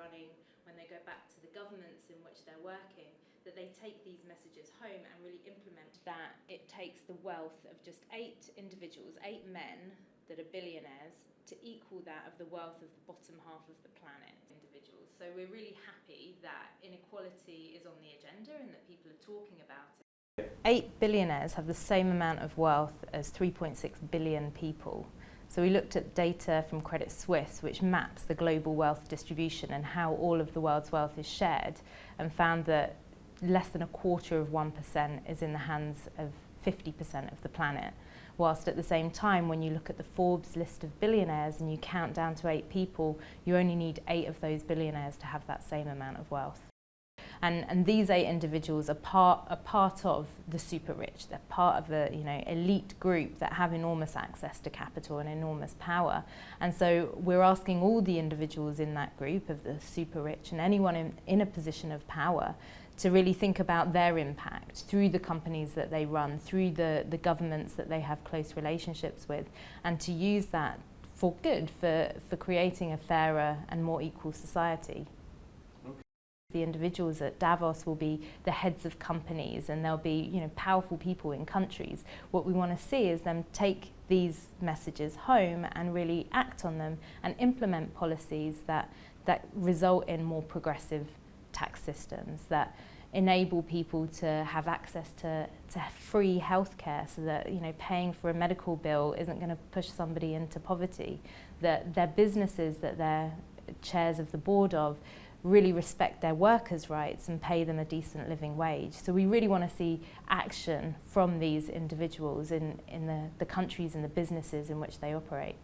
running, when they go back to the governments in which they're working, that they take these messages home and really implement that. It takes the wealth of just 8 individuals, 8 men that are billionaires, to equal that of the wealth of the bottom half of the planet individuals. So we're really happy that inequality is on the agenda and that people are talking about it. 8 billionaires have the same amount of wealth as 3.6 billion people. So we looked at data from Credit Suisse, which maps the global wealth distribution and how all of the world's wealth is shared, and found that less than 1/4% is in the hands of 50% of the planet. Whilst at the same time, when you look at the Forbes list of billionaires and you count down to 8 people, you only need 8 of those billionaires to have that same amount of wealth. And these 8 individuals are part of the super rich. They're part of a elite group that have enormous access to capital and enormous power. And so we're asking all the individuals in that group of the super rich and anyone in a position of power to really think about their impact through the companies that they run, through the governments that they have close relationships with, and to use that for good, for creating a fairer and more equal society. The individuals at Davos will be the heads of companies, and they'll be powerful people in countries. What we want to see is them take these messages home and really act on them and implement policies that result in more progressive tax systems, that enable people to have access to free healthcare, so that paying for a medical bill isn't going to push somebody into poverty, that their businesses that they're chairs of the board of really respect their workers' rights and pay them a decent living wage. So we really want to see action from these individuals in the countries and the businesses in which they operate.